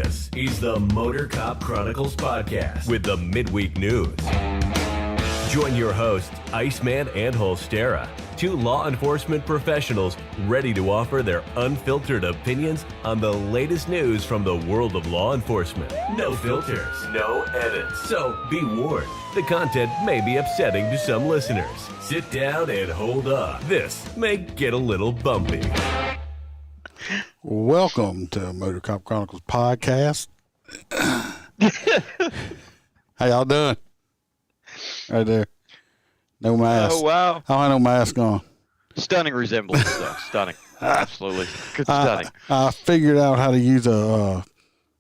This is the Motor Cop Chronicles podcast with the midweek news. Join your hosts, Iceman and Holstera, two law enforcement professionals ready to offer their unfiltered opinions on the latest news from the world of law enforcement. No filters, no edits. So be warned, the content may be upsetting to some listeners. Sit down and hold up. This may get a little bumpy. Welcome to Motor Cop Chronicles podcast. How y'all doing? Right there. No mask. Oh, wow. I don't have no mask on. Stunning resemblance, though. Stunning. Absolutely. Good stunning. I figured out how to use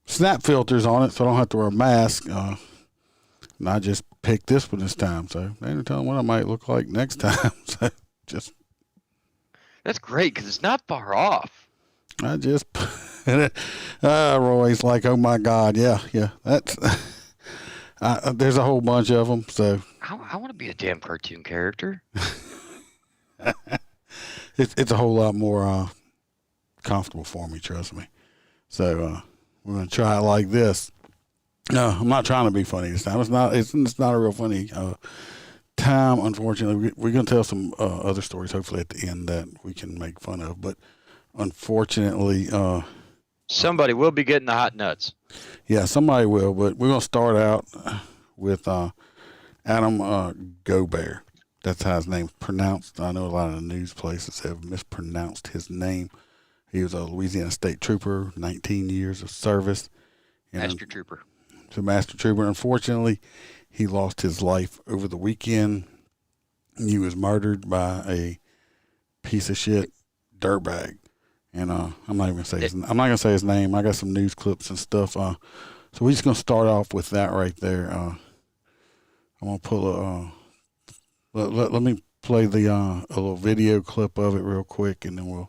snap filters on it so I don't have to wear a mask. And I just picked this one this time. So they didn't tell me what I might look like next time. So just. That's great because it's not far off. I just Roy's like, oh my God, yeah, that's there's a whole bunch of them. So I want to be a damn cartoon character. it's a whole lot more comfortable for me, trust me. So we're gonna try it like this. No, I'm not trying to be funny this time. It's not a real funny time. Unfortunately, we're gonna tell some other stories hopefully at the end that we can make fun of, but. Unfortunately, somebody will be getting the hot nuts. Yeah, somebody will, but we're going to start out with Adam Gaubert. That's how his name's pronounced. I know a lot of the news places have mispronounced his name. He was a Louisiana State Trooper, 19 years of service. Master Trooper. So Master Trooper. Unfortunately, he lost his life over the weekend. He was murdered by a piece of shit dirtbag. And I'm not even gonna say his name. I got some news clips and stuff. So we're just gonna start off with that right there. I'm gonna pull let me play the a little video clip of it real quick, and then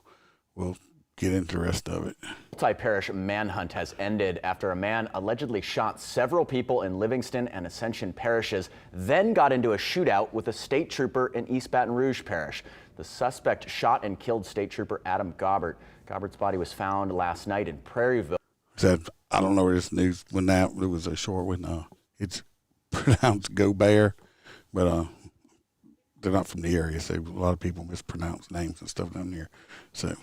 we'll get into the rest of it. Multi-parish manhunt has ended after a man allegedly shot several people in Livingston and Ascension parishes, then got into a shootout with a state trooper in East Baton Rouge parish. The suspect shot and killed State Trooper Adam Gaubert. Gaubert's body was found last night in Prairieville. I don't know where this news went out. It was a short one. It's pronounced Gaubert, but they're not from the area, so a lot of people mispronounce names and stuff down here. So,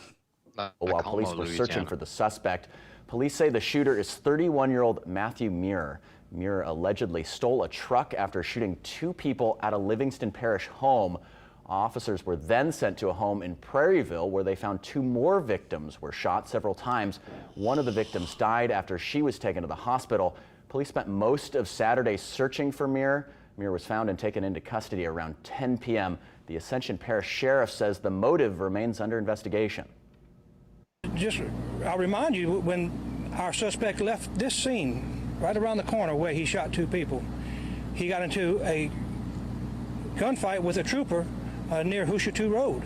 while police were searching for the suspect, police say the shooter is 31-year-old Matthew Muir. Muir allegedly stole a truck after shooting two people at a Livingston Parish home. Officers were then sent to a home in Prairieville where they found two more victims were shot several times. One of the victims died after she was taken to the hospital. Police spent most of Saturday searching for Muir. Muir was found and taken into custody around 10 p.m. The Ascension Parish Sheriff says the motive remains under investigation. I'll remind you, when our suspect left this scene, right around the corner where he shot two people, he got into a gunfight with a trooper near Hoosier Road.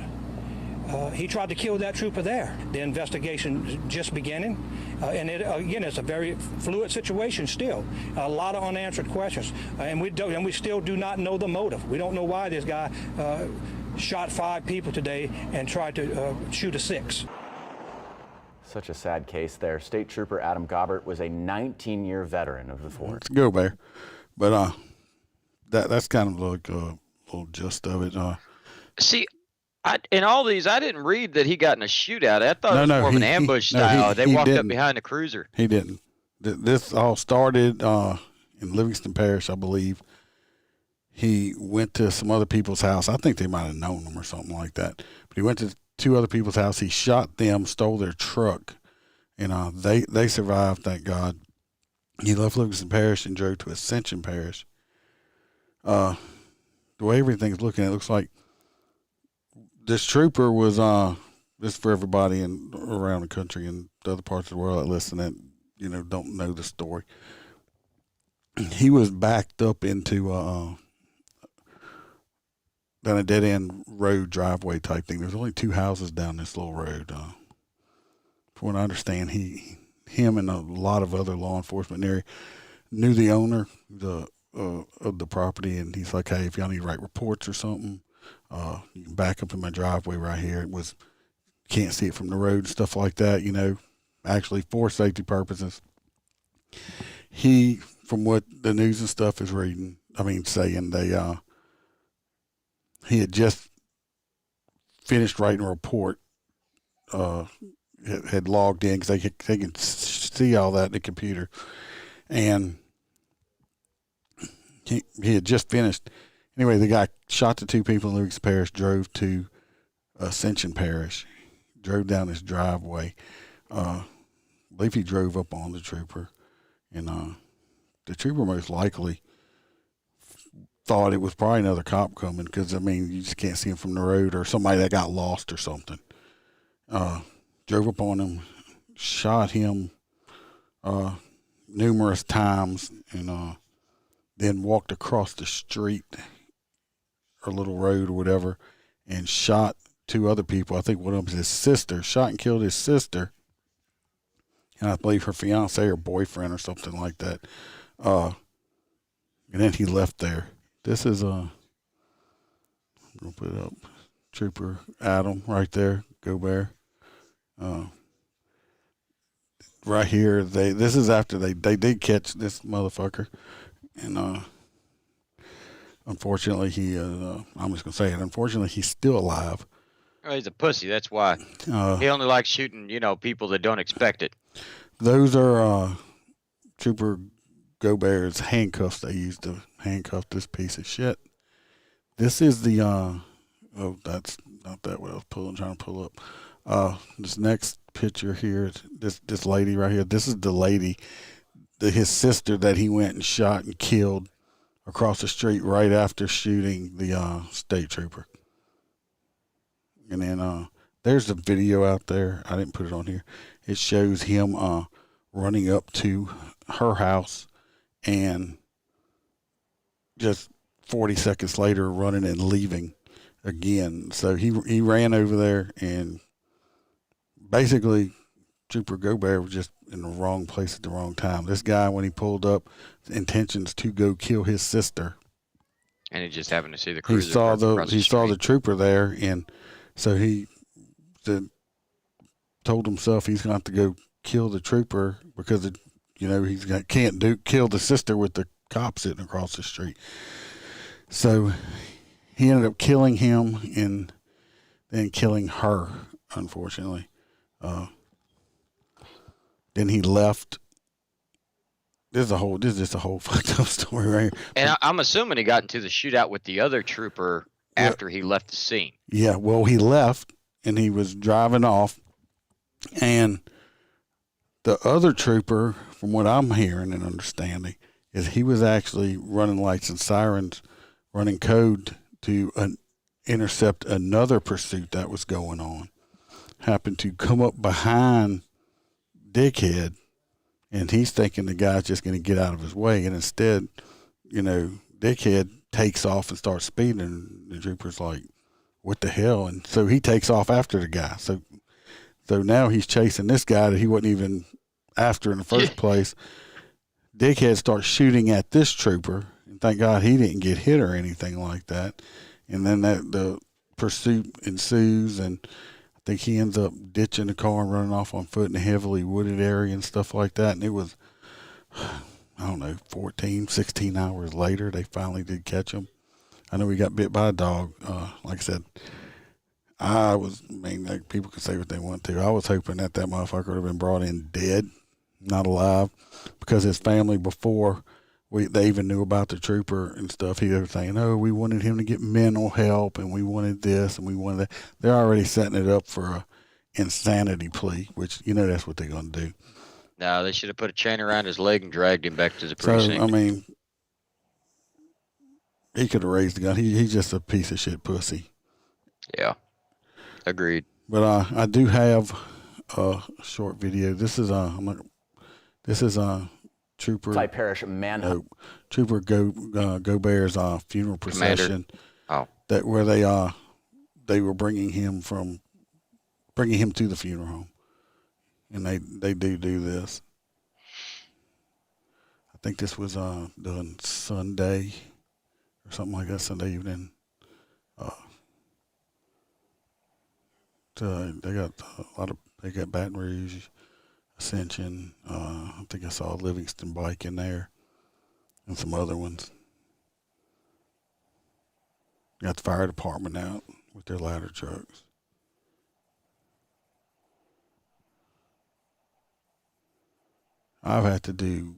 He tried to kill that trooper there. The investigation is just beginning, and it's a very fluid situation still. A lot of unanswered questions, and we still do not know the motive. We don't know why this guy shot 5 people today and tried to shoot a 6th. Such a sad case there. State Trooper Adam Gaubert was a 19-year veteran of the force. It's Gaubert, but that's kind of like a little gist of it. See, in all these, I didn't read that he got in a shootout. I thought it was more of an ambush style. They walked up behind the cruiser. He didn't. This all started in Livingston Parish, I believe. He went to some other people's house. I think they might have known him or something like that. But he went to 2 other people's house. He shot them, stole their truck, and they survived, thank God. He left Livingston Parish and drove to Ascension Parish. The way everything's looking, it looks like this trooper was just for everybody around the country and the other parts of the world that listen that don't know the story. He was backed up into down a dead end road driveway type thing. There's only 2 houses down this little road. From what I understand, him and a lot of other law enforcement in the area knew the owner of the property, and he's like, hey, if y'all need to write reports or something, you can back up in my driveway right here. It was, can't see it from the road and stuff like that, actually for safety purposes. He, from what the news and stuff is saying he had just finished writing a report. Had logged in because they can see all that in the computer, and he had just finished. Anyway, the guy shot the 2 people in Livingston Parish, drove to Ascension Parish, drove down his driveway. I believe he drove up on the trooper, and the trooper most likely thought it was probably another cop coming because, you just can't see him from the road, or somebody that got lost or something. Drove up on him, shot him numerous times, and then walked across the street or little road or whatever and shot 2 other people. I think one of them was his sister. Shot and killed his sister, and I believe her fiance or boyfriend or something like that. And then he left there. This is I'm gonna put it up. Trooper Adam right there, Gaubert. Right here, this is after they did catch this motherfucker, and unfortunately I'm just gonna say it. Unfortunately, he's still alive. Oh, he's a pussy. That's why he only likes shooting, people that don't expect it. Those are Trooper Gaubert's handcuffs they used to handcuff this piece of shit. This is the that's not that what I was trying to pull up. This next picture here, this lady right here. This is the lady, his sister that he went and shot and killed across the street right after shooting the state trooper. And then there's the video out there. I didn't put it on here. It shows him running up to her house and just 40 seconds later running and leaving again. So he ran over there, and basically Trooper Gaubert was just in the wrong place at the wrong time. This guy, when he pulled up, intentions to go kill his sister, and he just happened to see the cruiser. He saw the trooper there, and so he told himself he's going to have to go kill the trooper because can't kill the sister with the cop sitting across the street. So he ended up killing him and then killing her, unfortunately. Then he left. This is just a whole fucked up story right here. And I'm assuming he got into the shootout with the other trooper after he left the scene. Yeah, well, he left and he was driving off, and the other trooper, from what I'm hearing and understanding, is he was actually running lights and sirens, running code to intercept another pursuit that was going on. Happened to come up behind Dickhead, and he's thinking the guy's just going to get out of his way, and instead, Dickhead takes off and starts speeding, and the trooper's like, what the hell? And so he takes off after the guy. So now he's chasing this guy that he wasn't even after in the first place. Dickhead starts shooting at this trooper, and thank God he didn't get hit or anything like that. And then the pursuit ensues, and I think he ends up ditching the car and running off on foot in a heavily wooded area and stuff like that. And it was, 14, 16 hours later, they finally did catch him. I know he got bit by a dog. Like I said, people can say what they want to. I was hoping that motherfucker would have been brought in dead, not alive, because his family, before they even knew about the trooper and stuff, he was saying, we wanted him to get mental help, and we wanted this, and we wanted that. They're already setting it up for a insanity plea, which, that's what they're going to do. No, they should have put a chain around his leg and dragged him back to the precinct. So, he could have raised the gun. He's just a piece of shit pussy. Yeah. Agreed. But I do have a short video. This is Trooper Fight Parish Manhunt. Trooper Gaubert's funeral procession. Oh. That where they were bringing him to the funeral home, and they do this. I think this was done Sunday or something like that, Sunday evening. They got Baton Rouge, Ascension. I think I saw a Livingston bike in there and some other ones. Got the fire department out with their ladder trucks. I've had to do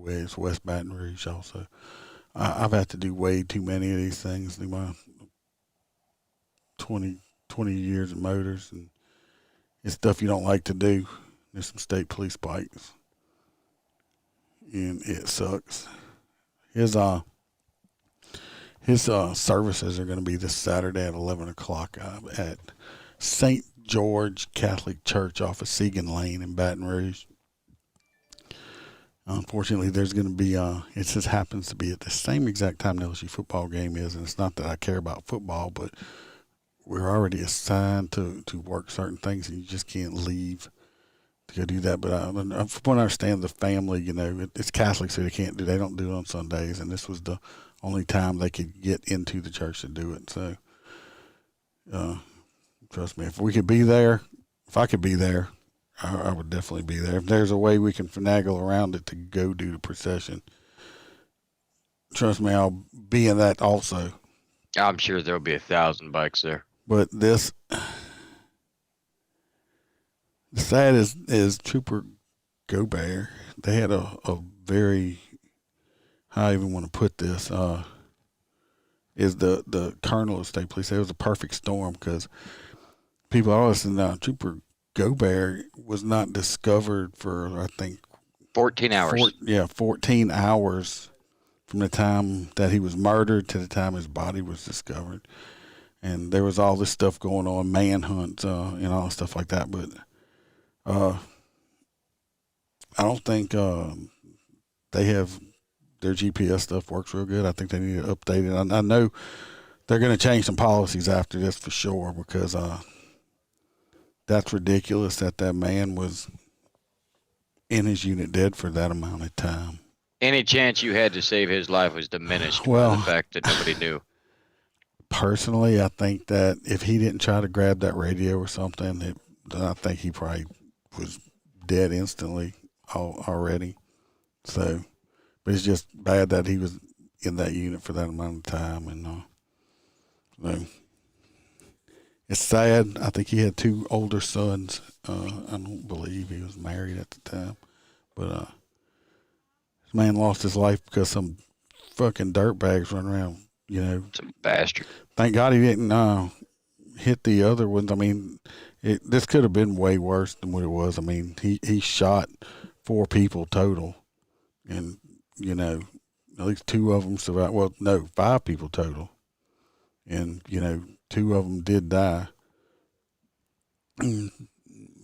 it's West Baton Rouge also. I've had to do way too many of these things through my 20 years of motors, and it's stuff you don't like to do. There's some state police bikes, and it sucks. His services are going to be this Saturday at 11 o'clock at St. George Catholic Church off of Segan Lane in Baton Rouge. Unfortunately, there's going to be, it just happens to be at the same exact time the LSU football game is, and it's not that I care about football, but we're already assigned to work certain things, and you just can't leave to go do that. But from what I understand, the family, it's Catholic, so they don't do it on Sundays, and this was the only time they could get into the church to do it. So, trust me, if I could be there, I would definitely be there. If there's a way we can finagle around it to go do the procession, trust me, I'll be in that also. I'm sure there'll be 1,000 bikes there. But the sad is Trooper Gaubert. They had a very, how I even want to put this, is the colonel of state police. It was a perfect storm because people always said, Trooper Gaubert was not discovered for, I think, 14 hours. 14 hours from the time that he was murdered to the time his body was discovered. And there was all this stuff going on, manhunt, and all stuff like that. But I don't think they have their GPS stuff works real good. I think they need to update it. I know they're going to change some policies after this for sure, because that's ridiculous that man was in his unit dead for that amount of time. Any chance you had to save his life was diminished by the fact that nobody knew. Personally, I think that if he didn't try to grab that radio or something, I think he probably was dead instantly already. So, but it's just bad that he was in that unit for that amount of time. And so it's sad. I think he had 2 older sons. I don't believe he was married at the time. But this man lost his life because some fucking dirtbags run around, Some bastard. Thank God he didn't hit the other ones. I mean, this could have been way worse than what it was. I mean, he shot 4 people total. And, at least 2 of them survived. Well, no, 5 people total. And, 2 of them did die.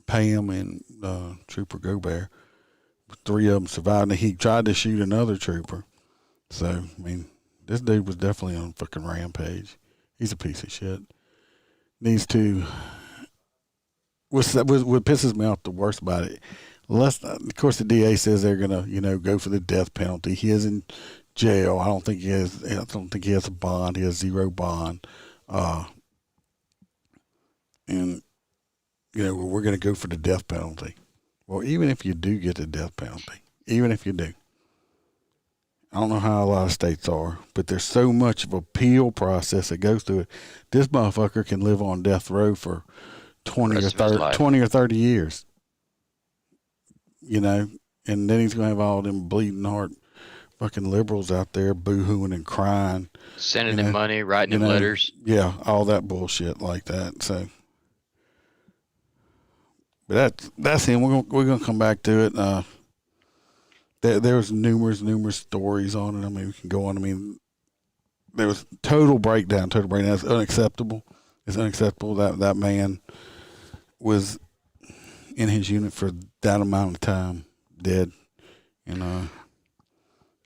Pam and Trooper Gaubert. 3 of them survived, and he tried to shoot another trooper. So, I mean, this dude was definitely on a fucking rampage. He's a piece of shit. Needs to. What pisses me off the worst about it, of course, the DA says they're gonna, go for the death penalty. He is in jail. I don't think he has a bond. He has 0 bond. And we're gonna go for the death penalty. Well, even if you do get the death penalty, even if you do, I don't know how a lot of states are, but there's so much of appeal process that goes through it. This motherfucker can live on death row for 20 or 30 years. And then he's going to have all them bleeding heart fucking liberals out there boo-hooing and crying. Sending him money, writing him letters. Yeah, all that bullshit like that. So, but that's him. We're gonna come back to it. There's numerous stories on it. I mean, we can go on. I mean, there was total breakdown. It's unacceptable. It's unacceptable that man was in his unit for that amount of time, dead. And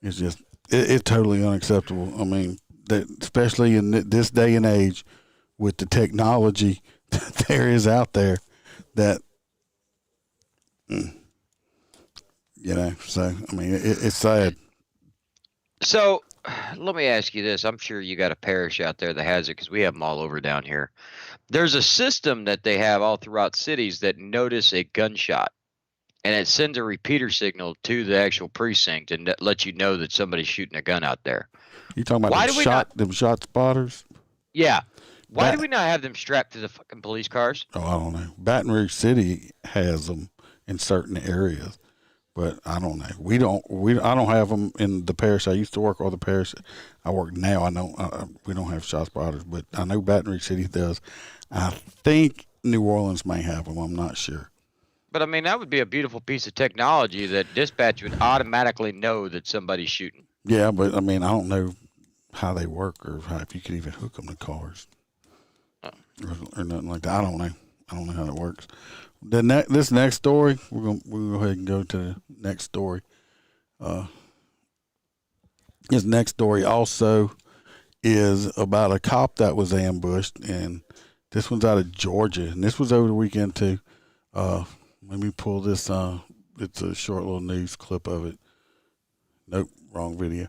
it's just it's totally unacceptable. I mean, especially in this day and age, with the technology that there is out there, that. So, I mean, it's sad. So, let me ask you this. I'm sure you got a parish out there that has it, because we have them all over down here. There's a system that they have all throughout cities that notice a gunshot, and it sends a repeater signal to the actual precinct and let you know that somebody's shooting a gun out there. You talking about them shot spotters? Yeah. Why do we not have them strapped to the fucking police cars? Oh, I don't know. Baton Rouge City has them in certain areas, but I don't know. I don't have them in the parish I used to work, or the parish I work now. We don't have shot spotters, but I know Baton Rouge City does. I think New Orleans may have them. I'm not sure. But I mean, that would be a beautiful piece of technology that dispatch would automatically know that somebody's shooting. Yeah, but I mean, I don't know how they work, or if you could even hook them to cars, or nothing like that. I don't know. I don't know how that works. This next story, we'll go ahead and go to the next story. This next story also is about a cop that was ambushed, and this one's out of Georgia, and this was over the weekend too. Let me pull this. It's a short little news clip of it. Nope, wrong video.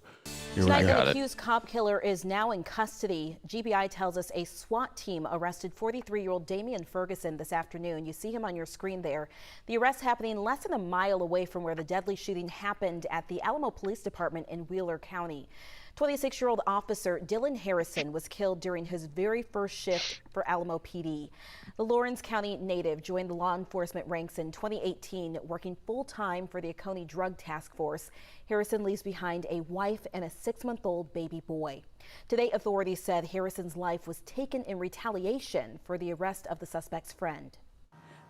Tonight, the accused cop killer is now in custody. GBI tells us a SWAT team arrested 43-year-old Damian Ferguson this afternoon. You see him on your screen there. The arrest happening less than a mile away from where the deadly shooting happened at the Alamo Police Department in Wheeler County. 26-year-old officer Dylan Harrison was killed during his very first shift for Alamo PD. The Lawrence County native joined the law enforcement ranks in 2018, working full-time for the Oconee Drug Task Force. Harrison leaves behind a wife and a 6-month-old baby boy. Today, authorities said Harrison's life was taken in retaliation for the arrest of the suspect's friend.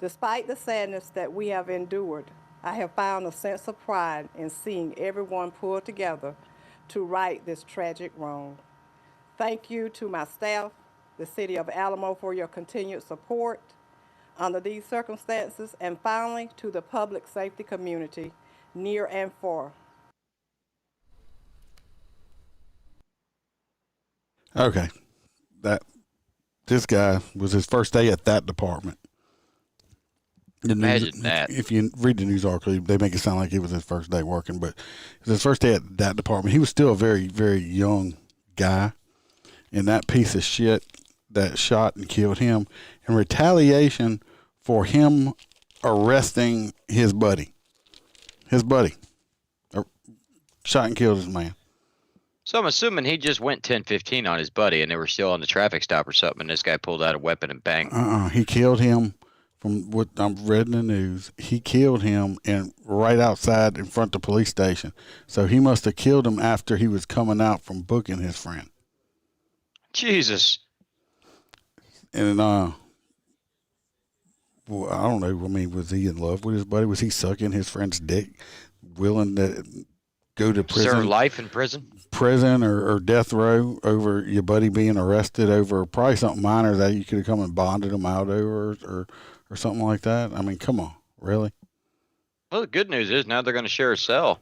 Despite the sadness that we have endured, I have found a sense of pride in seeing everyone pull together to right this tragic wrong. Thank you to my staff, the City of Alamo, for your continued support under these circumstances, and finally to the public safety community, near and far. Okay, this guy was his first day at that department. Imagine that. If you read the news article, they make it sound like it was his first day working, but it was his first day at that department. He was still a very, very young guy, and that piece of shit that shot and killed him in retaliation for him arresting his buddy. His buddy shot and killed his man. So I'm assuming he just went 10-15 on his buddy, and they were still on the traffic stop or something, and this guy pulled out a weapon and banged. He killed him. From what I've read in the news, he killed him right outside in front of the police station. So he must have killed him after he was coming out from booking his friend. Jesus. And well, I don't know. I mean, was he in love with his buddy? Was he sucking his friend's dick, willing to go to prison? Serve life in prison? Prison or death row over your buddy being arrested over probably something minor that you could have come and bonded him out over, or something like that. I mean, come on, really? Well, the good news is now they're going to share a cell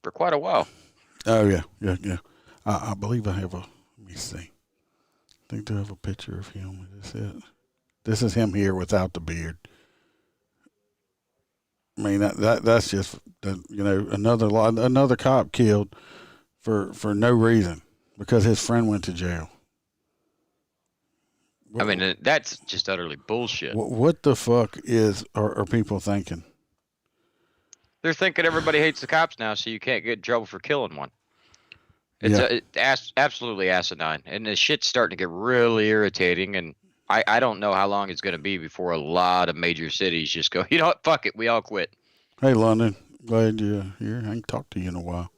for quite a while. Oh, yeah. I believe I have let me see. I think I have a picture of him. Is this it? This is him here without the beard. I mean, that's just, another cop killed for no reason because his friend went to jail. I mean, that's just utterly bullshit. What the fuck are people thinking? They're thinking everybody hates the cops now, so you can't get in trouble for killing one. It's absolutely asinine, and the shit's starting to get really irritating. And I don't know how long it's going to be before a lot of major cities just go, you know what, fuck it, we all quit. Hey, London, glad you're here. I ain't talked to you in a while.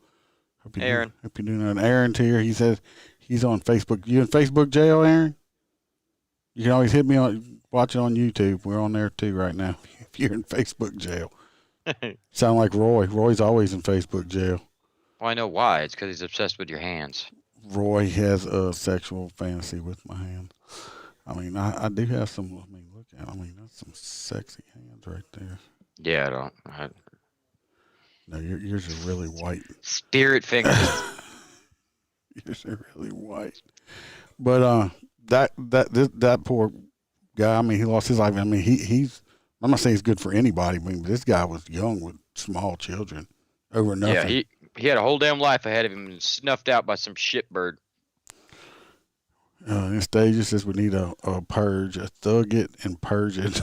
Hope you're doing that. Aaron's here. He says he's on Facebook. You in Facebook jail, Aaron? You can always hit me watch it on YouTube. We're on there too right now. If you're in Facebook jail, sound like Roy. Roy's always in Facebook jail. Well, I know why. It's because he's obsessed with your hands. Roy has a sexual fantasy with my hand. I mean, I do have some. I mean, look at. I mean, that's some sexy hands right there. Yeah, I don't. No, yours are really white. Spirit fingers. Yours are really white. But that poor guy. I mean, he lost his life. I mean, he's. I'm not saying he's good for anybody. I mean, but this guy was young with small children over nothing. Yeah, he had a whole damn life ahead of him and snuffed out by some shitbird. In stages says we need a purge, a thug it and purge it.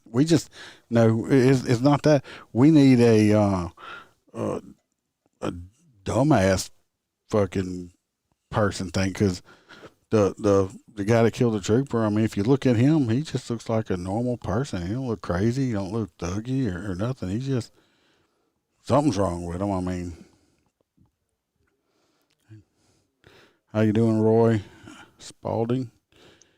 We just no, it's not that. We need a dumbass fucking person thing because the guy that killed the trooper. I mean, if you look at him, he just looks like a normal person. He don't look crazy. He don't look thuggy or nothing. He's just something's wrong with him. I mean, how you doing, Roy Spalding?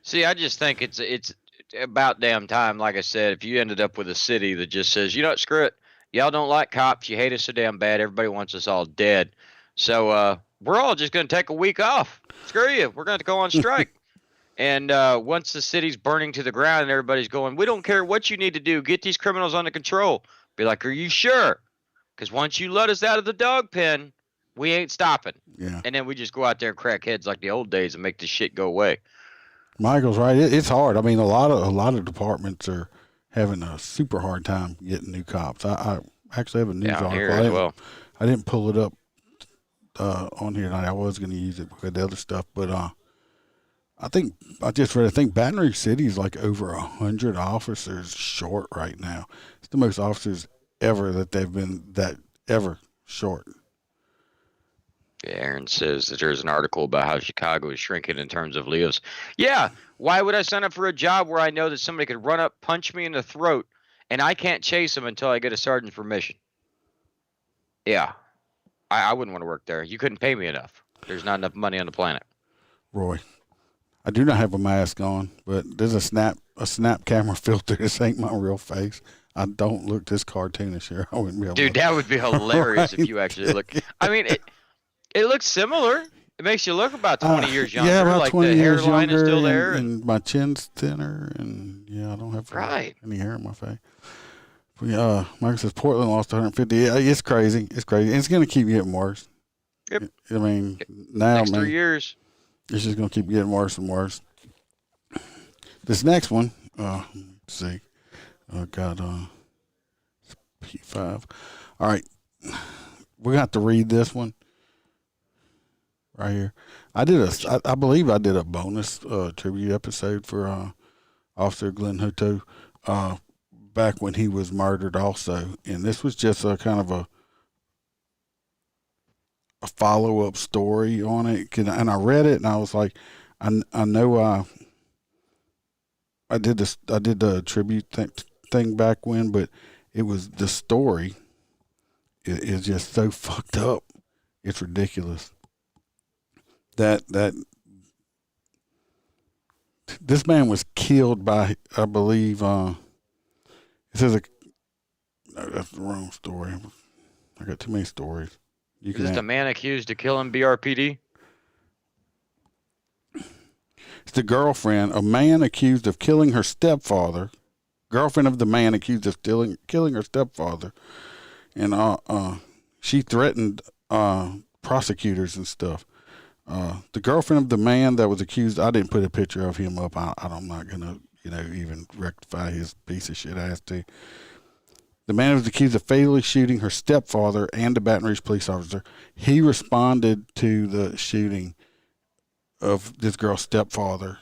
See, I just think it's about damn time. Like I said, if you ended up with a city that just says, you know what, screw it, y'all don't like cops, you hate us so damn bad, everybody wants us all dead. So we're all just going to take a week off. Screw you. We're going to go on strike. And once the city's burning to the ground and everybody's going, we don't care what you need to do, get these criminals under control. Be like, are you sure? Because once you let us out of the dog pen, we ain't stopping. Yeah. And then we just go out there and crack heads like the old days and make this shit go away. Michael's right. It's hard. I mean, a lot of departments are having a super hard time getting new cops. I actually have a news article. Here as well. I didn't pull it up on here tonight. I was going to use it with the other stuff, but I think Baton Rouge City is like over 100 officers short right now. It's the most officers ever that they've been ever short. Yeah, Aaron says that there's an article about how Chicago is shrinking in terms of Leos. Yeah, why would I sign up for a job where I know that somebody could run up, punch me in the throat, and I can't chase them until I get a sergeant's permission? Yeah, I wouldn't want to work there. You couldn't pay me enough. There's not enough money on the planet. Roy, I do not have a mask on, but there's a snap camera filter. This ain't my real face. I don't look this cartoonish here. I wouldn't be able Dude, to. that would be hilarious if you actually look. I mean, it looks similar. It makes you look about 20 years younger. Yeah, about like 20 the years hairline younger, is still there. and my chin's thinner, and yeah, I don't have any hair in my face. Michael says Portland lost 150. Yeah, it's crazy. It's crazy. It's going to keep getting worse. Yep. I mean, now, next man, 3 years. it's just going to keep getting worse and worse. This next one, let's see. Got P5. All right. We're going to have to read this one right here. I believe I did a bonus tribute episode for Officer Glenn Hutto back when he was murdered also. And this was just a kind of a follow-up story on it. And I read it and I was like, I know I did the tribute thing back when, but it was the story is just so fucked up. It's ridiculous. That this man was killed by, I believe, it says no, that's the wrong story. I got too many stories. Is this the man accused of killing BRPD? It's the girlfriend, a man accused of killing her stepfather. Girlfriend of the man accused of killing her stepfather. And she threatened prosecutors and stuff. The girlfriend of the man that was accused, I didn't put a picture of him up. I'm not going to, even rectify his piece of shit ass too. The man was accused of fatally shooting her stepfather and a Baton Rouge police officer. He responded to the shooting of this girl's stepfather.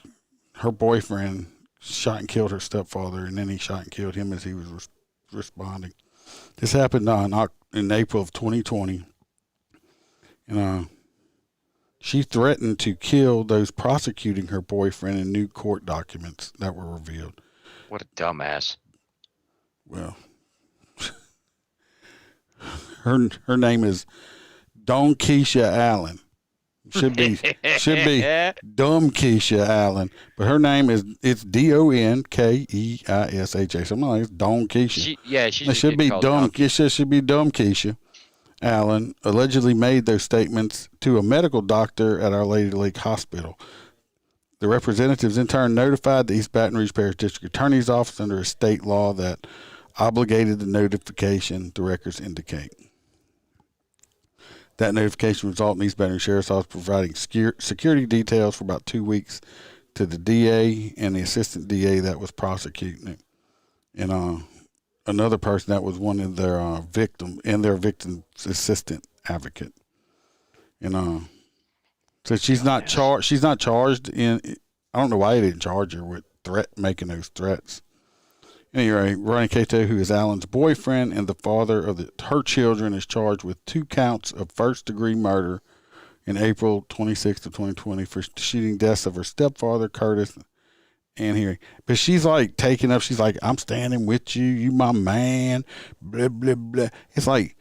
Her boyfriend shot and killed her stepfather, and then he shot and killed him as he was responding. This happened in April of 2020. And she threatened to kill those prosecuting her boyfriend in new court documents that were revealed. What a dumbass. Well, her name is Dawn Keisha Allen. Should be Dumb Keisha Allen, but her name it's DONKEISHA. Something like it's Dawn Keisha. She should be Dumb. Keisha should be Dumb Keisha Allen. Allegedly made those statements to a medical doctor at Our Lady Lake Hospital. The representatives in turn notified the East Baton Rouge Parish District Attorney's Office under a state law that obligated the notification, the records indicate. That notification resulted in East Baton Rouge Sheriff's Office providing security details for about 2 weeks to the DA and the assistant DA that was prosecuting it. And another person that was one of their victim and their victim's assistant advocate. And So she's not charged. She's not charged in. I don't know why they didn't charge her with making those threats. Anyway, Ronnie Cato, who is Alan's boyfriend and the father of her children, is charged with 2 counts of first-degree murder in April 26th of 2020 for shooting deaths of her stepfather, Curtis, and Harry. But she's like taking up. She's like, "I'm standing with you. You my man." Blah blah blah. It's like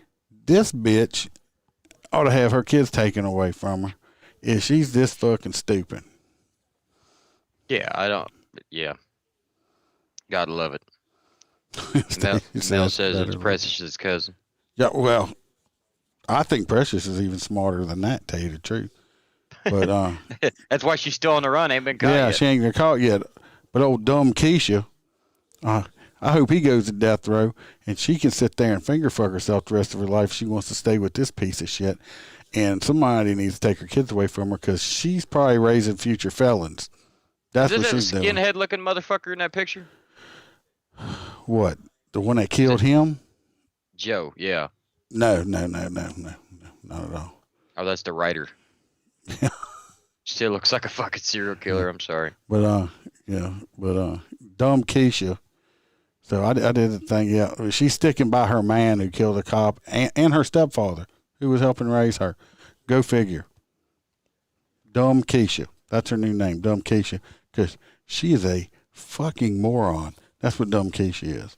this bitch ought to have her kids taken away from her. If she's this fucking stupid. Yeah, I don't. Yeah, gotta love it. Mel says it's Precious's cousin. Yeah, well, I think Precious is even smarter than that, to tell you the truth. But that's why she's still on the run. Ain't been caught yeah, yet. she ain't been caught yet. But old dumb Keisha, I hope he goes to death row and she can sit there and finger fuck herself the rest of her life. She wants to stay with this piece of shit. And somebody needs to take her kids away from her because she's probably raising future felons. That's what she's doing. Isn't that skinhead-looking motherfucker in that picture? What? The one that killed him? Joe, yeah. No, not at all. Oh, that's the writer. Still looks like a fucking serial killer. I'm sorry. But dumb Keisha. So I did the thing. Yeah, she's sticking by her man who killed a cop and her stepfather who was helping raise her. Go figure. Dumb Keisha. That's her new name, Dumb Keisha, because she is a fucking moron. That's what Dumb Keisha is.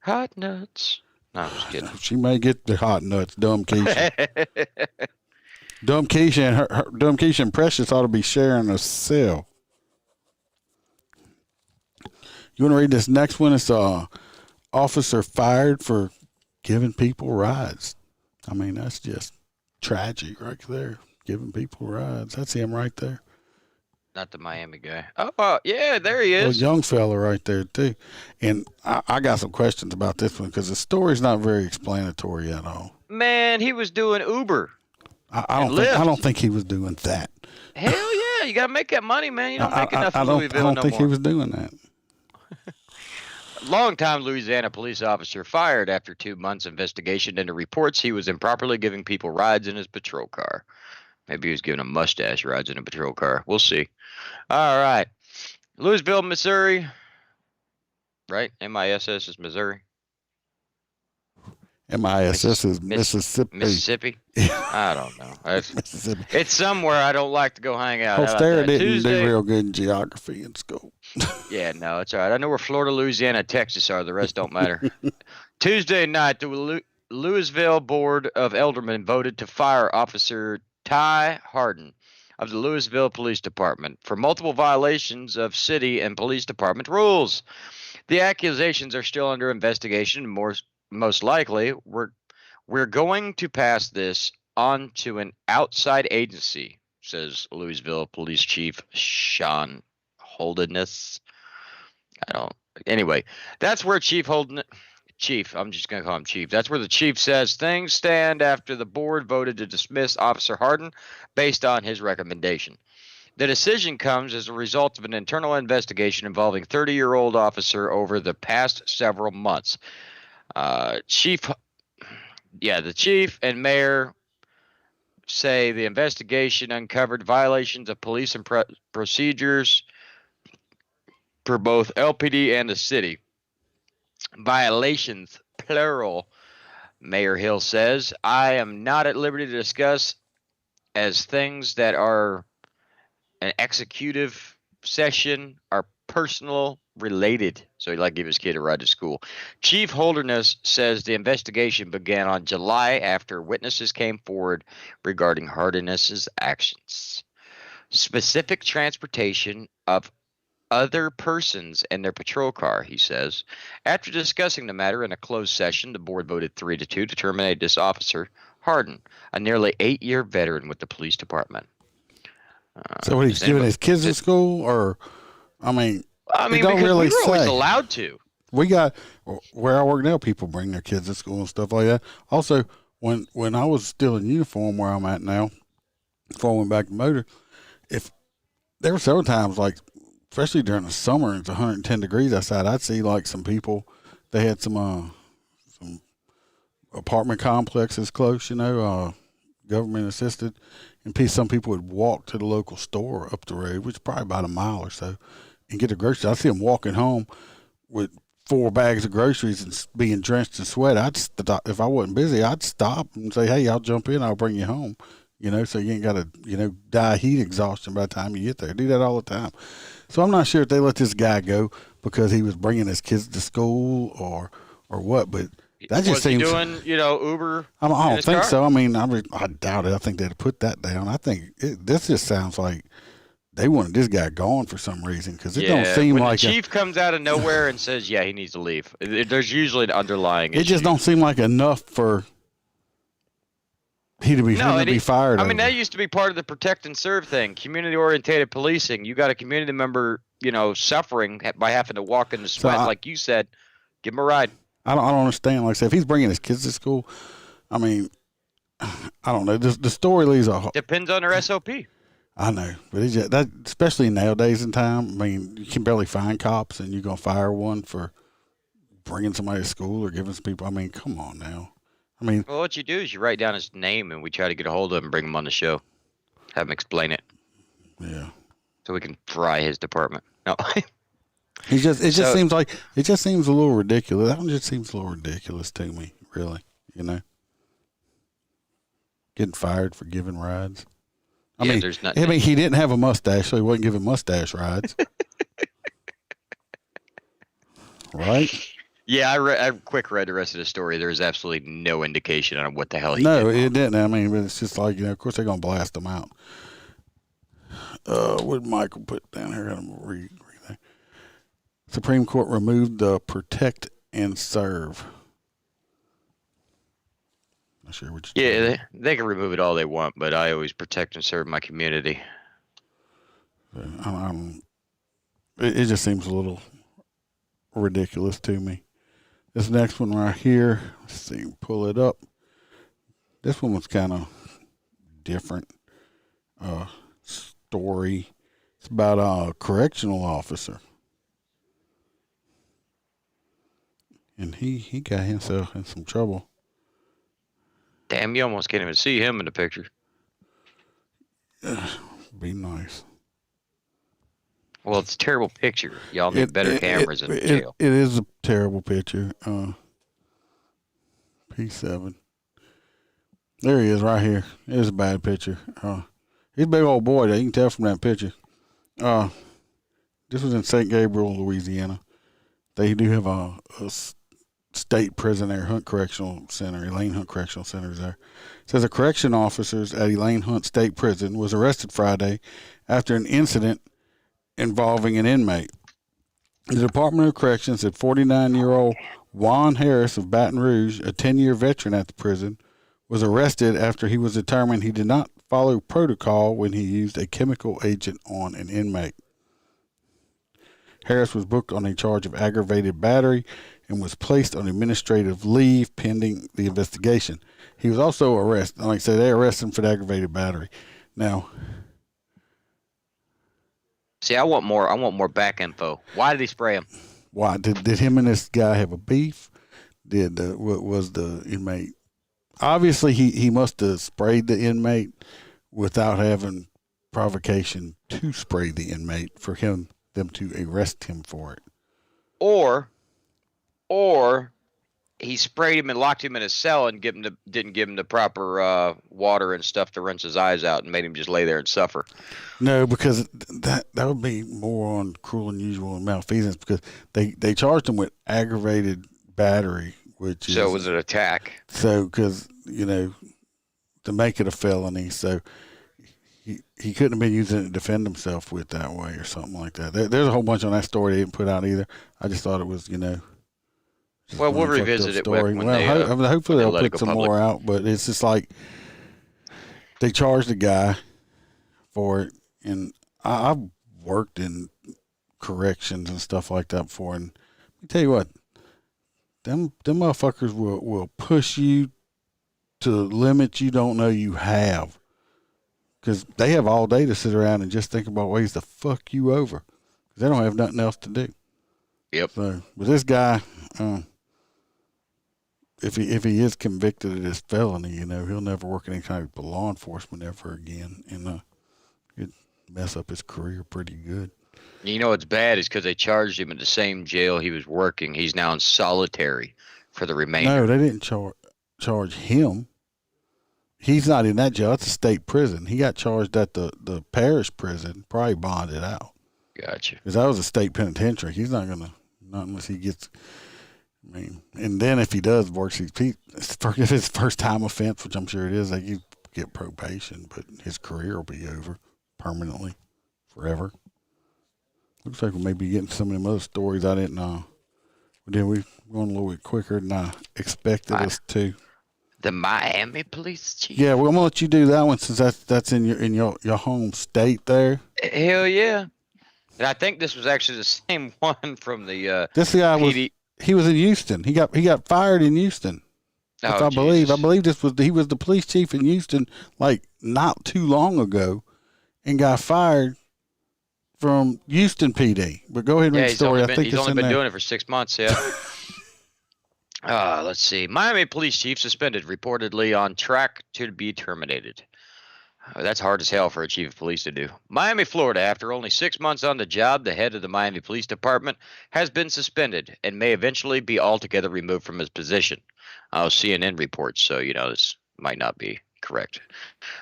Hot nuts. No, I'm just kidding. She may get the hot nuts, Dumb Keisha. Dumb Keisha and her Dumb Keisha and Precious ought to be sharing a cell. You want to read this next one? It's officer fired for giving people rides. I mean, that's just tragic right there. Giving people rides. That's him right there. Not the Miami guy. Oh, yeah, there he is. A young fella right there, too. And I got some questions about this one because the story's not very explanatory at all. Man, he was doing Uber. I don't think he was doing that. Hell yeah, you got to make that money, man. You don't make enough in Louisville I don't think he was doing that. Longtime Louisiana police officer fired after 2 months investigation into reports he was improperly giving people rides in his patrol car. Maybe he was giving a mustache rides in a patrol car. We'll see. All right. Louisville, Missouri. Right? MISS is Missouri. MISS is Mississippi. Mississippi? I don't know. Mississippi. It's somewhere I don't like to go hang out. Hostera didn't do real good in geography in school. Yeah, no, it's all right. I know where Florida, Louisiana, and Texas are. The rest don't matter. Tuesday night, the Louisville Board of Aldermen voted to fire Officer Ty Harden of the Louisville Police Department for multiple violations of city and police department rules. The accusations are still under investigation. Most likely, we're going to pass this on to an outside agency, says Louisville Police Chief Sean Holderness. Anyway, that's where Chief, I'm just going to call him Chief. That's where the chief says things stand after the board voted to dismiss Officer Harden based on his recommendation. The decision comes as a result of an internal investigation involving 30-year-old officer over the past several months. The chief and mayor say the investigation uncovered violations of police and procedures for both LPD and the city. Violations, plural, Mayor Hill says. I am not at liberty to discuss as things that are an executive session are personal related. So he'd like to give his kid a ride to school. Chief Holderness says the investigation began on July after witnesses came forward regarding Holderness's actions. Specific transportation of other persons in their patrol car, he says. After discussing the matter in a closed session, the board voted 3-2 to terminate this officer, Harden, a nearly 8-year veteran with the police department. So what, he's giving his kids in school, or, I mean don't really we were say. Always allowed to. We got, where I work now, people bring their kids to school and stuff like that. Also, when I was still in uniform where I'm at now, before I went back to motor, if there were several times, like, especially during the summer, it's 110 degrees outside, I'd see like some people, they had some apartment complexes close, government assisted. And some people would walk to the local store up the road, which is probably about a mile or so, and get the groceries. I see them walking home with 4 bags of groceries and being drenched in sweat. If I wasn't busy, I'd stop and say, "Hey, I'll jump in. I'll bring you home." So you ain't got to, die heat exhaustion by the time you get there. Do that all the time. So I'm not sure if they let this guy go because he was bringing his kids to school or what, but that just seems. Was he doing, Uber? I don't think so. I mean, I doubt it. I think they'd put that down. I think this just sounds like they wanted this guy gone for some reason because it don't seem when like the chief comes out of nowhere and says, "Yeah, he needs to leave." There's usually an underlying issue. It just don't seem like enough for him to be fired. I mean, that used to be part of the protect and serve thing, community-oriented policing. You got a community member, suffering by having to walk in the sweat, like you said. Give him a ride. I don't understand. Like I said, if he's bringing his kids to school, I mean, I don't know. The story leaves a depends on their SOP. I know, but it's just, that especially nowadays in time. I mean, you can barely find cops, and you're gonna fire one for bringing somebody to school or giving some people. I mean, come on now. I mean, well, what you do is you write down his name, and we try to get a hold of him and bring him on the show, have him explain it. Yeah. So we can fry his department. No. It just seems a little ridiculous. That one just seems a little ridiculous to me, really. Getting fired for giving rides. I mean, he didn't have a mustache, so he wasn't giving mustache rides. Right? Yeah, I quick read the rest of the story. There's absolutely no indication on what the hell he did. No, it didn't. I mean, but it's just like, of course they're going to blast him out. What did Michael put down here? I'm going to read that. Supreme Court removed the protect and serve. Not sure what you they can remove it all they want, but I always protect and serve my community. It just seems a little ridiculous to me. This next one right here, let's see, pull it up. This one was kind of different story. It's about a correctional officer. And he got himself in some trouble. Damn, you almost can't even see him in the picture. Be nice. Well, it's a terrible picture. Y'all need better cameras in jail. It is a terrible picture. P7. There he is right here. It is a bad picture. He's a big old boy, though. You can tell from that picture. This was in St. Gabriel, Louisiana. They do have a state prison there, Hunt Correctional Center. Elaine Hunt Correctional Center is there. It says a correction officers at Elaine Hunt State Prison was arrested Friday after an incident involving an inmate. The Department of Corrections said 49-year-old Juan Harris of Baton Rouge, a 10-year veteran at the prison, was arrested after he was determined he did not follow protocol when he used a chemical agent on an inmate. Harris was booked on a charge of aggravated battery and was placed on administrative leave pending the investigation. He was also arrested. Like I said, they arrested him for the aggravated battery. Now, see, I want more back info. Why did he spray him? Why did him and this guy have a beef? What was the inmate? Obviously, he must have sprayed the inmate without having provocation to spray the inmate for them to arrest him for it. Or he sprayed him and locked him in a cell and didn't give him the proper water and stuff to rinse his eyes out and made him just lay there and suffer. No, because that would be more on cruel, unusual, and malfeasance because they charged him with aggravated battery, which so it was an attack. So because to make it a felony, so he couldn't have been using it to defend himself with that way or something like that. There's a whole bunch on that story they didn't put out either. I just thought it was well, we'll revisit it when hopefully they'll put some more out, but it's just like they charged the guy for it, and I've worked in corrections and stuff like that before, and let me tell you what, them motherfuckers will push you to limits you don't know you have, because they have all day to sit around and just think about ways to fuck you over, because they don't have nothing else to do. Yep. So with this guy, if he is convicted of this felony, he'll never work in any kind of law enforcement ever again, and it'd mess up his career pretty good. You know what's bad is because they charged him in the same jail he was working. He's now in solitary for the remainder. No, they didn't charge him. He's not in that jail. It's a state prison. He got charged at the parish prison, probably bonded out. Gotcha. Because that was a state penitentiary. He's not going to, not unless he gets, and then if he does work, if it's first time offense, which I'm sure it is, you get probation, but his career will be over permanently, forever. Looks like we may be getting some of them other stories I didn't know. Then we going a little bit quicker than I expected us to. The Miami police chief. Yeah, well, I'm gonna let you do that one since that's in your home state there. Hell yeah! And I think this was actually the same one from the this guy PD. He was in Houston. He got fired in Houston. I believe he was the police chief in Houston like not too long ago, and got fired from Houston PD. But go ahead and read the story. He's only been doing it for 6 months. Yeah. Let's see. Miami police chief suspended, reportedly on track to be terminated. That's hard as hell for a chief of police to do. Miami, Florida, after only 6 months on the job, the head of the Miami Police Department has been suspended and may eventually be altogether removed from his position. CNN reports, so this might not be correct.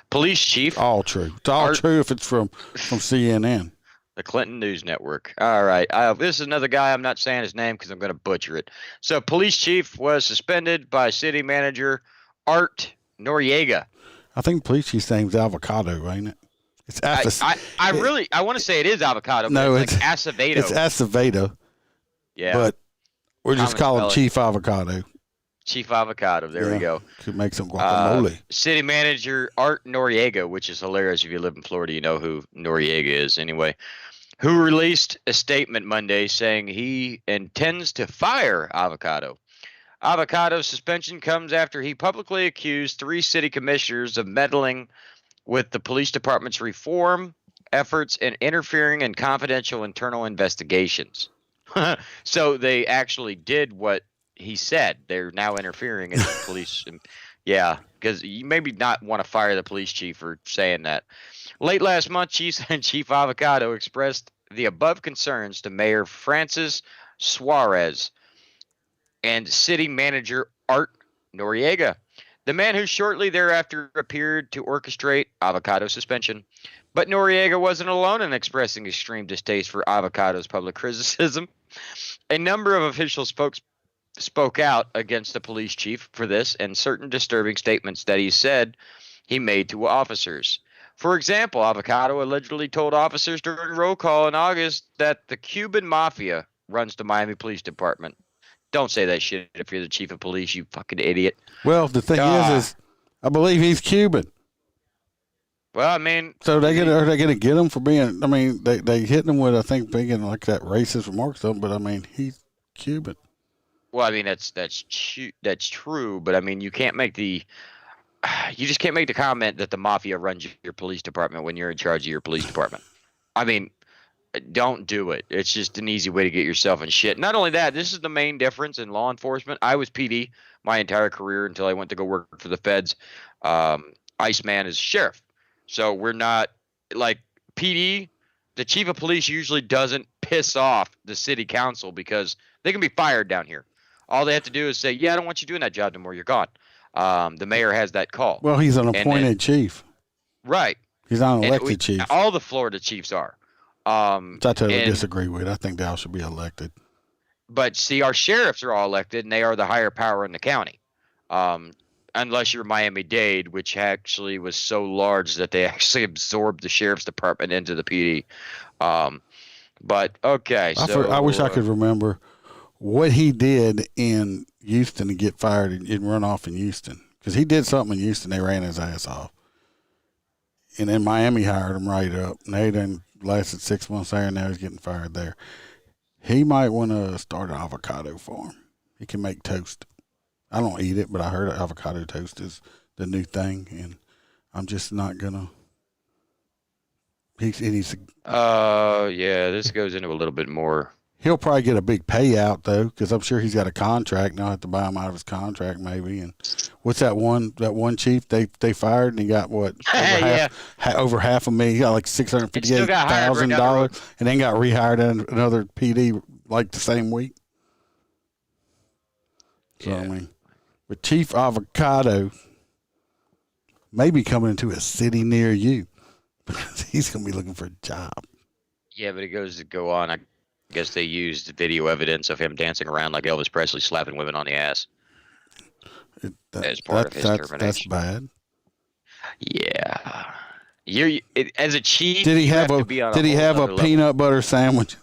Police chief. All true. It's all true if it's from CNN. The Clinton News Network. All right. This is another guy. I'm not saying his name because I'm going to butcher it. So police chief was suspended by city manager Art Noriega. I think police chief's name's Avocado, ain't it? It's I want to say it is Avocado. No, it's like Acevedo. It's Acevedo. Yeah. But we're just calling Chief Avocado. Chief Avocado. There we go. To make some guacamole. City manager Art Noriega, which is hilarious. If you live in Florida, you know who Noriega is anyway. Who released a statement Monday saying he intends to fire Avocado. Avocado's suspension comes after he publicly accused 3 city commissioners of meddling with the police department's reform efforts and interfering in confidential internal investigations. So they actually did what he said. They're now interfering in the police. Yeah, because you maybe not want to fire the police chief for saying that. Late last month, Chief Avocado expressed the above concerns to Mayor Francis Suarez and city manager Art Noriega, the man who shortly thereafter appeared to orchestrate Avocado's suspension. But Noriega wasn't alone in expressing extreme distaste for Avocado's public criticism. A number of officials spoke out against the police chief for this and certain disturbing statements that he said he made to officers. For example, Avocado allegedly told officers during roll call in August that the Cuban mafia runs the Miami Police Department. Don't say that shit if you're the chief of police, you fucking idiot. Well, the thing is I believe he's Cuban. Well, I mean, so are they gonna get him for being? I mean, they hitting him with being like that racist remark or something. But I mean, he's Cuban. Well, I mean that's true, but I mean you just can't make the comment that the mafia runs your police department when you're in charge of your police department. I mean, don't do it. It's just an easy way to get yourself in shit. Not only that, this is the main difference in law enforcement. I was PD my entire career until I went to go work for the feds. Iceman is sheriff. So we're not like PD. The chief of police usually doesn't piss off the city council because they can be fired down here. All they have to do is say, yeah, I don't want you doing that job anymore. You're gone. The mayor has that call. Well, he's an appointed chief. Right. He's not an elected chief. All the Florida chiefs are. Which I totally disagree with. I think they all should be elected. But see, our sheriffs are all elected, and they are the higher power in the county. Unless you're Miami-Dade, which actually was so large that they actually absorbed the sheriff's department into the PD. But, okay. I wish I could remember what he did in Houston to get fired and run off in Houston. Because he did something in Houston, they ran his ass off. And then Miami hired him right up. And they done lasted 6 months there, and now he's getting fired there. He might want to start an avocado farm. He can make toast. I don't eat it, but I heard avocado toast is the new thing, and I'm just not gonna. He needs to. Yeah, this goes into a little bit more He'll probably get a big payout though, because I'm sure he's got a contract. Now I have to buy him out of his contract maybe. And what's that one chief they fired and he got what over half a million? He got like $658,000 and then got rehired at another PD like the same week. So I mean, with Chief Avocado maybe coming into a city near you because he's gonna be looking for a job. Yeah, but it goes to go on. I guess they used video evidence of him dancing around like Elvis Presley, slapping women on the ass. As part of his termination. That's bad. Yeah. As a chief, did he have a level. peanut butter sandwich?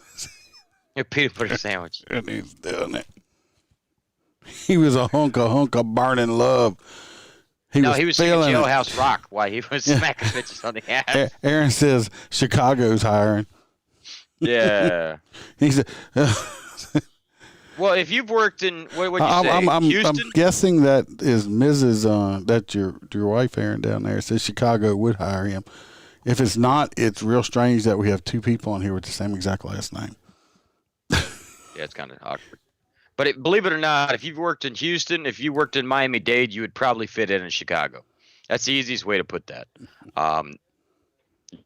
A peanut butter sandwich. And he's doing it. He was a hunk of burning love. He was singing Jailhouse Rock while he was smacking bitches on the ass. Aaron says Chicago's hiring. Yeah. He said, well, if you've worked in Houston? I'm guessing that is Mrs. That's your wife, Aaron, down there. Says Chicago would hire him. If it's not, it's real strange that we have two people on here with the same exact last name. Yeah, it's kind of awkward. But believe it or not, if you've worked in Houston, if you worked in Miami-Dade, you would probably fit in Chicago. That's the easiest way to put that.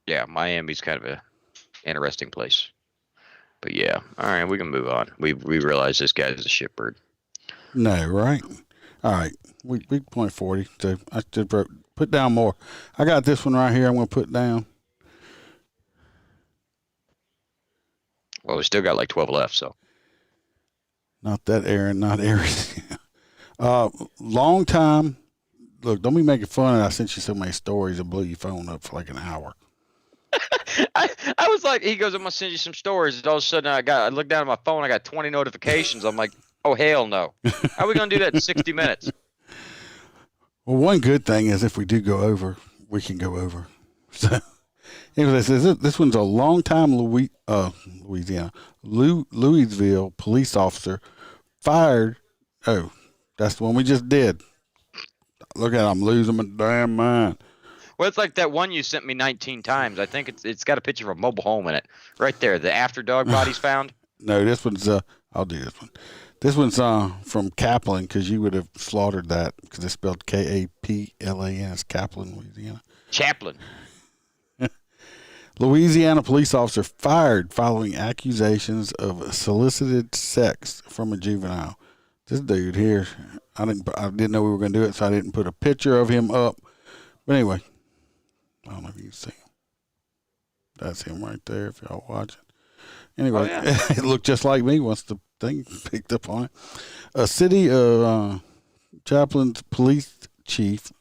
Yeah, Miami's kind of a interesting place. But yeah, all right, we can move on. We realize this guy's a shitbird. No, right? All right, we point 40. So I just put down more. I got this one right here. I'm going to put down. Well, we still got like 12 left, so. Not that Aaron, not Aaron. Long time. Look, don't be making fun of it. I sent you so many stories that blew your phone up for like an hour. I was like, he goes, I'm going to send you some stories. And all of a sudden, I looked down at my phone. I got 20 notifications. I'm like, oh, hell no. How are we going to do that in 60 minutes? Well, one good thing is if we do go over, we can go over. So, anyway, this one's a long-time Louisiana, Louisville police officer fired. Oh, that's the one we just did. Look at it, I'm losing my damn mind. Well, it's like that one you sent me 19 times. I think it's got a picture of a mobile home in it. Right there, the after dog bodies found. No, this one's, I'll do this one. This one's from Kaplan because you would have slaughtered that because it's spelled Kaplan. It's Kaplan, Louisiana. Chaplain. Louisiana police officer fired following accusations of solicited sex from a juvenile. This dude here, I didn't know we were going to do it, so I didn't put a picture of him up. But anyway, I don't know if you can see him. That's him right there if y'all watching. Anyway, it looked just like me once the thing picked up on it. A city of Chaplin's police chief.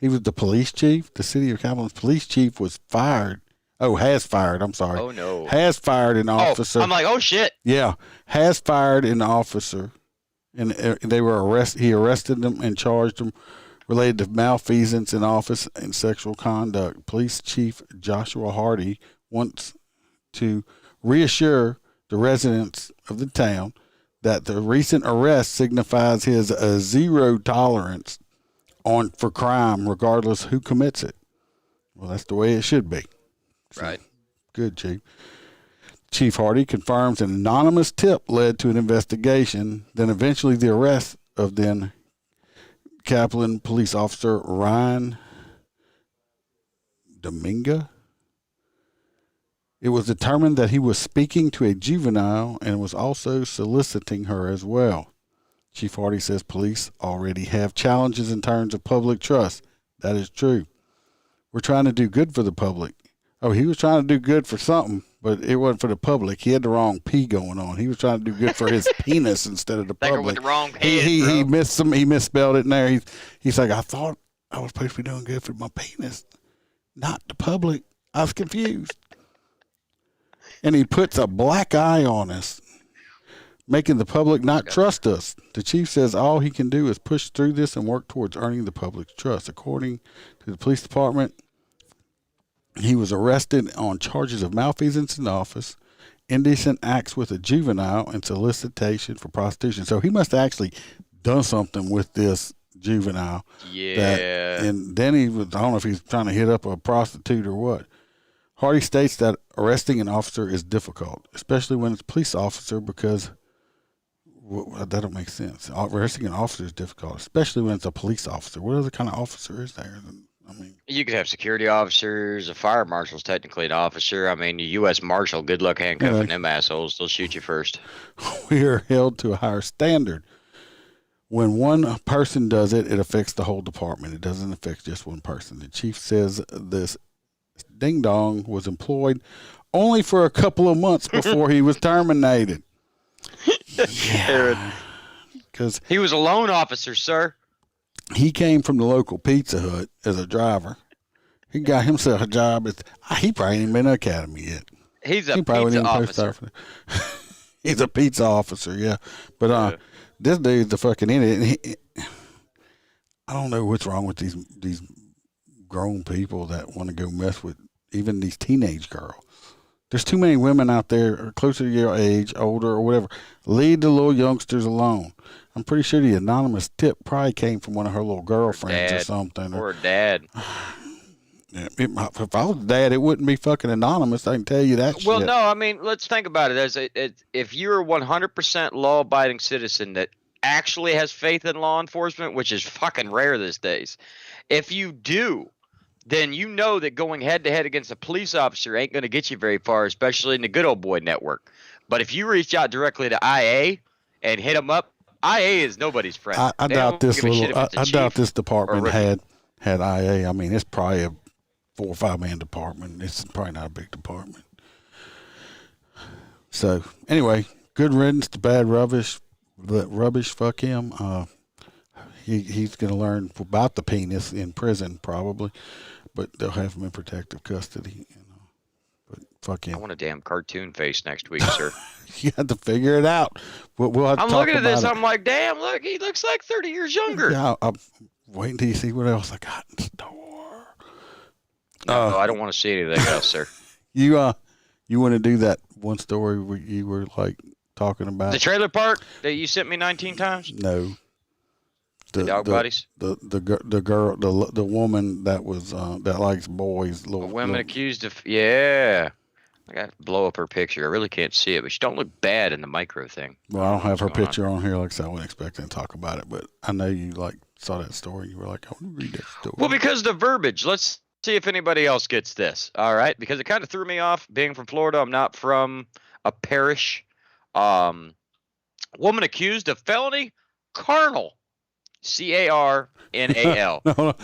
He was the police chief. The city of Kaplan's police chief was fired. Oh, has fired. I'm sorry. Oh, no. Has fired an officer. I'm like, oh, shit. Yeah. Has fired an officer. And they were arrested. He arrested them and charged them related to malfeasance in office and sexual conduct. Police Chief Joshua Hardy wants to reassure the residents of the town that the recent arrest signifies his zero tolerance for crime, regardless who commits it. Well, that's the way it should be. So, right. Good, Chief. Chief Hardy confirms an anonymous tip led to an investigation, then eventually the arrest of then Kaplan police officer Ryan Dominga. It was determined that he was speaking to a juvenile and was also soliciting her as well. Chief Hardy says police already have challenges in terms of public trust. That is true. We're trying to do good for the public. Oh, he was trying to do good for something, but it wasn't for the public. He had the wrong P going on. He was trying to do good for his penis instead of the public. With the wrong head, he missed he misspelled it in there. He's like, I thought I was supposed to be doing good for my penis, not the public. I was confused. And he puts a black eye on us, making the public not trust us. The chief says all he can do is push through this and work towards earning the public's trust. According to the police department, he was arrested on charges of malfeasance in office, indecent acts with a juvenile, and solicitation for prostitution. So he must have actually done something with this juvenile. Yeah. And then he was, I don't know if he's trying to hit up a prostitute or what. Hardy states that arresting an officer is difficult, especially when it's a police officer, because that don't make sense. Arresting an officer is difficult, especially when it's a police officer. What other kind of officer is there? I mean, you could have security officers. A fire marshal's technically an officer. I mean, a U.S. Marshal, good luck handcuffing them assholes. They'll shoot you first. We are held to a higher standard. When one person does it, it affects the whole department. It doesn't affect just one person. The chief says this ding-dong was employed only for a couple of months before he was terminated. Yeah. Because he was a loan officer, sir. He came from the local Pizza Hut as a driver. He got himself a job. He probably ain't been to academy yet. He's a pizza officer. He's a pizza officer, yeah. But this dude's the fucking idiot. I don't know what's wrong with these grown people that want to go mess with even these teenage girls. There's too many women out there closer to your age, older or whatever. Leave the little youngsters alone. I'm pretty sure the anonymous tip probably came from one of her little girlfriends or something. Or dad. Yeah, if I was dad, it wouldn't be fucking anonymous. I can tell you that. Well, shit. no, I mean, let's think about it. If you're a 100% law-abiding citizen that actually has faith in law enforcement, which is fucking rare these days, if you do, then you know that going head-to-head against a police officer ain't going to get you very far, especially in the good old boy network. But if you reach out directly to IA and hit them up, IA is nobody's friend. I doubt this department had IA. I mean, it's probably a 4 or 5 man department. It's probably not a big department. So anyway, good riddance to bad rubbish. Rubbish, fuck him. He's going to learn about the penis in prison probably, but they'll have him in protective custody. But fuck him. I want a damn cartoon face next week, sir. You have to figure it out. We'll have to I'm talk looking at this. about it. I'm like, damn, look, he looks like 30 years younger. Yeah, I'm waiting till you see what else I got in store. No, I don't want to see anything else, sir. You want to do that one story where you were like talking about the trailer park that you sent me 19 times? No. The dog bodies? The girl, the woman that was that likes boys. Women accused of, yeah. I got to blow up her picture. I really can't see it, but she don't look bad in the micro thing. Well, I don't have her picture on here. Like I said, I wasn't expecting to talk about it, but I know you saw that story. You were like, I want to read that story. Well, because the verbiage. Let's see if anybody else gets this. All right, because it kind of threw me off. Being from Florida, I'm not from a parish. Woman accused of felony carnal, CARNAL,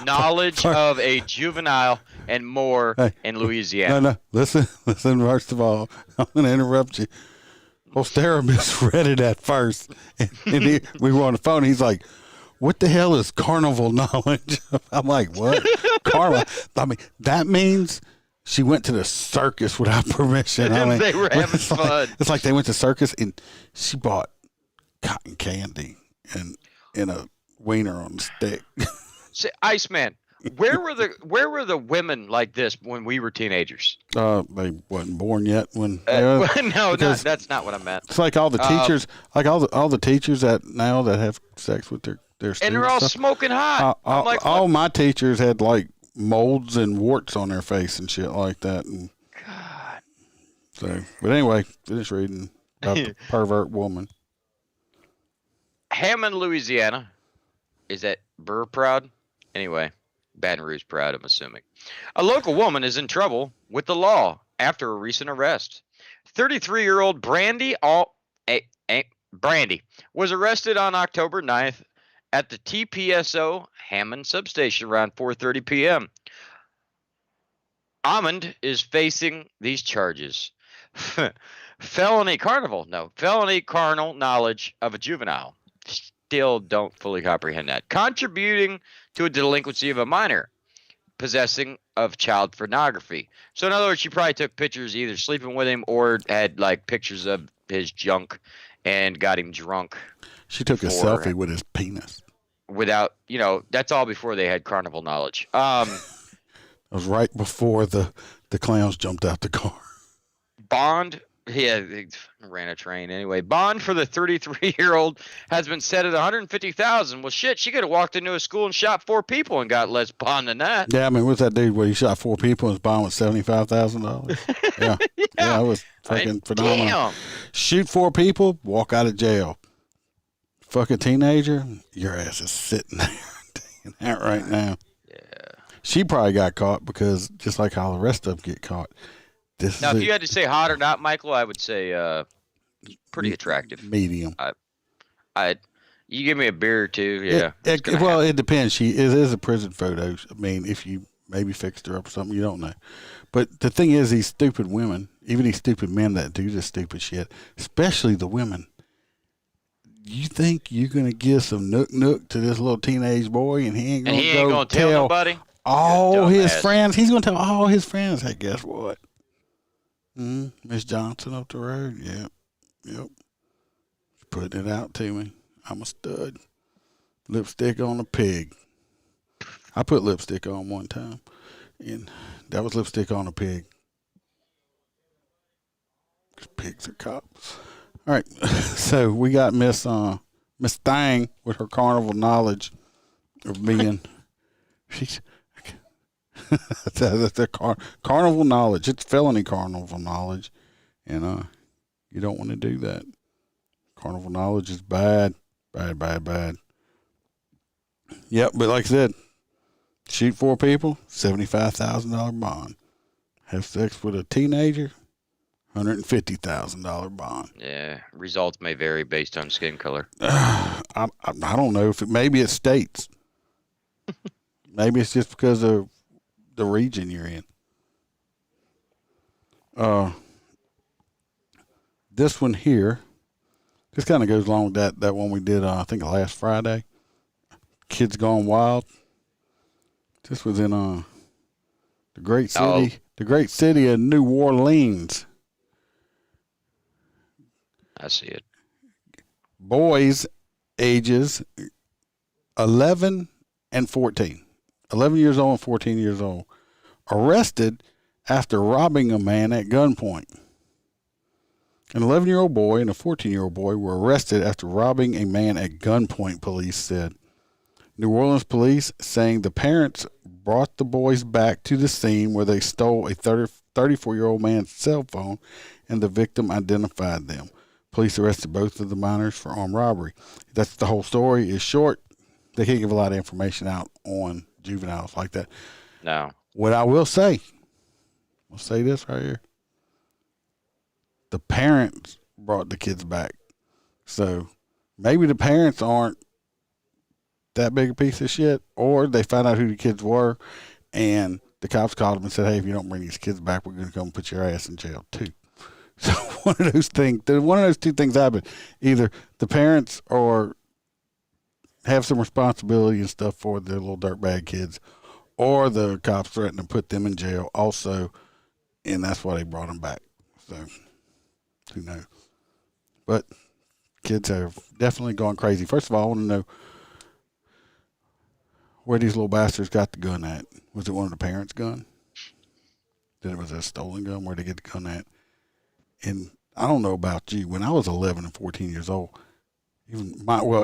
knowledge of a juvenile and more in Louisiana. No, listen. First of all, I'm going to interrupt you. Well, Stara misread it at first, and we were on the phone. He's like, "What the hell is carnival knowledge?" I'm like, "What? Carnival? I mean, that means." She went to the circus without permission. I mean, they were having fun. It's like they went to circus and she bought cotton candy and a wiener on a stick. See, Iceman, where were the women like this when we were teenagers? They wasn't born yet when. That's not what I meant. It's like all the teachers, all the teachers that have sex with their students, and they're all smoking hot. All my teachers had like molds and warts on their face and shit like that. And God. So, but anyway, finish reading about the pervert woman. Hammond, Louisiana. Is that Burr Proud? Anyway, Baton Rouge Proud, I'm assuming. A local woman is in trouble with the law after a recent arrest. 33-year-old Brandy was arrested on October 9th at the TPSO Hammond substation around 4:30 p.m. Amond is facing these charges. Felony carnal knowledge of a juvenile. Still don't fully comprehend that. Contributing to a delinquency of a minor. Possessing of child pornography. So in other words, she probably took pictures either sleeping with him or had like pictures of his junk and got him drunk. She took a selfie with his penis. Without, that's all before they had carnival knowledge. It was right before the clowns jumped out the car. Bond Yeah, they ran a train anyway. Bond for the 33-year-old has been set at $150,000. Well, shit, she could have walked into a school and shot 4 people and got less bond than that. Yeah, I mean, what's that dude where he shot 4 people and his bond was $75,000? Yeah. Yeah, that was fucking phenomenal. Damn. Shoot 4 people, walk out of jail. Fuck a teenager, your ass is sitting there. I'm telling you that right now. Yeah. She probably got caught because just like how the rest of them get caught. Now, if you had to say hot or not, Michael, I would say pretty attractive. Medium. You give me a beer or two, yeah. It depends. It is a prison photo. I mean, if you maybe fixed her up or something, you don't know. But the thing is, these stupid women, even these stupid men that do this stupid shit, especially the women, you think you're going to give some nook to this little teenage boy and he ain't going to go tell nobody? All his friends. He's going to tell all his friends, hey, guess what? Miss Johnson up the road. Yep. She's putting it out to me. I'm a stud. Lipstick on a pig. I put lipstick on one time, and that was lipstick on a pig. 'Cause pigs are cops. All right, so we got Miss Thang with her carnival knowledge of being. That's carnival knowledge. It's felony carnival knowledge, and you don't want to do that. Carnival knowledge is bad. Bad. Yep, but like I said, shoot 4 people, $75,000 bond. Have sex with a teenager, $150,000 bond. Yeah, results may vary based on skin color. I don't know if maybe it states. Maybe it's just because of the region you're in. This one here, this kind of goes along with that one we did, I think last Friday. Kids Gone Wild. This was in the great city of New Orleans. I see it. Boys ages 11 and 14. 11 years old and 14 years old. Arrested after robbing a man at gunpoint. An 11-year-old boy and a 14-year-old boy were arrested after robbing a man at gunpoint, police said. New Orleans police saying the parents brought the boys back to the scene where they stole a 34-year-old man's cell phone, and the victim identified them. Police arrested both of the minors for armed robbery. That's the whole story. It's short. They can't give a lot of information out on juveniles like that. No. What I will say, I'll say this right here. The parents brought the kids back. So maybe the parents aren't that big a piece of shit, or they found out who the kids were, and the cops called them and said, hey, if you don't bring these kids back, we're going to come put your ass in jail too. So one of those two things happened. Either the parents or have some responsibility and stuff for their little dirtbag kids, or the cops threatened to put them in jail also, and that's why they brought them back. So who knows? But kids have definitely gone crazy. First of all, I want to know where these little bastards got the gun at. Was it one of the parents' gun? Then it was a stolen gun. Where'd they get the gun at? And I don't know about you. When I was 11 and 14 years old,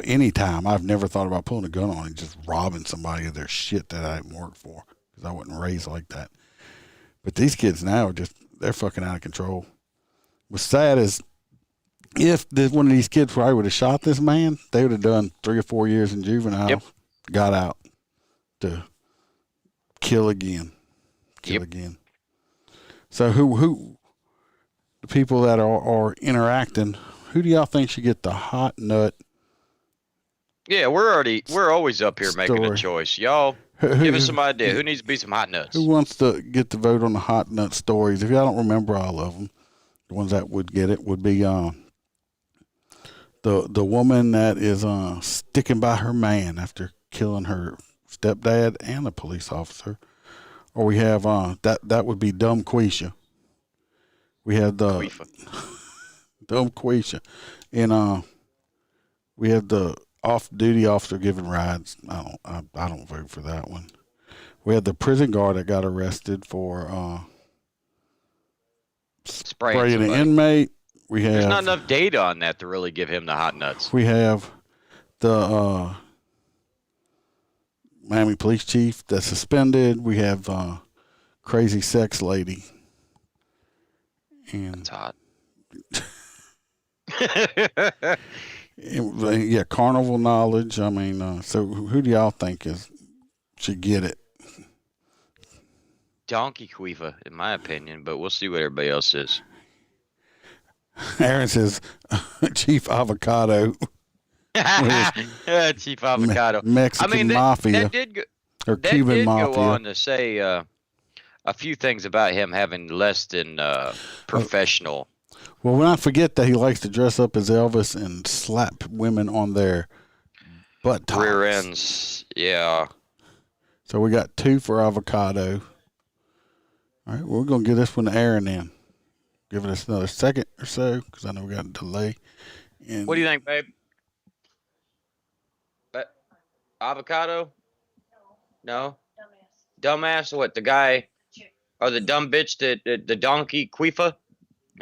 any time, I've never thought about pulling a gun on and just robbing somebody of their shit that I didn't work for, because I wasn't raised like that. But these kids now are they're fucking out of control. What's sad is if one of these kids probably would have shot this man, they would have done 3 or 4 years in juvenile, got out to kill again. So who the people that are interacting, who do y'all think should get the hot nut? Yeah, we're always up here making a choice. Y'all give us some idea. Who needs to be some hot nuts? Who wants to get the vote on the hot nut stories? If y'all don't remember all of them, the ones that would get it would be the woman that is sticking by her man after killing her stepdad and a police officer. Or we have that would be Dumb Quisha. We have the Dumb Quisha, and we have the off-duty officer giving rides. I don't vote for that one. We had the prison guard that got arrested for spraying an inmate. There's not enough data on that to really give him the hot nuts. We have the Miami police chief that's suspended. We have crazy sex lady. And that's hot. Yeah, carnival knowledge. I mean, so who do y'all think should get it? Donkey Queefa, in my opinion, but we'll see what everybody else says. Aaron says Chief Avocado. Chief Avocado. Mexican Mafia. That did Cuban Mafia. Go on to say a few things about him having less than professional. Well, we'll not forget that he likes to dress up as Elvis and slap women on their butt rear ends. Yeah. So we got 2 for Avocado. All right, we're going to give this one to Aaron then. Give it another second or so because I know we got a delay. And what do you think, babe? Avocado? No. Dumbass. What, the guy or the dumb bitch, the donkey Queefa?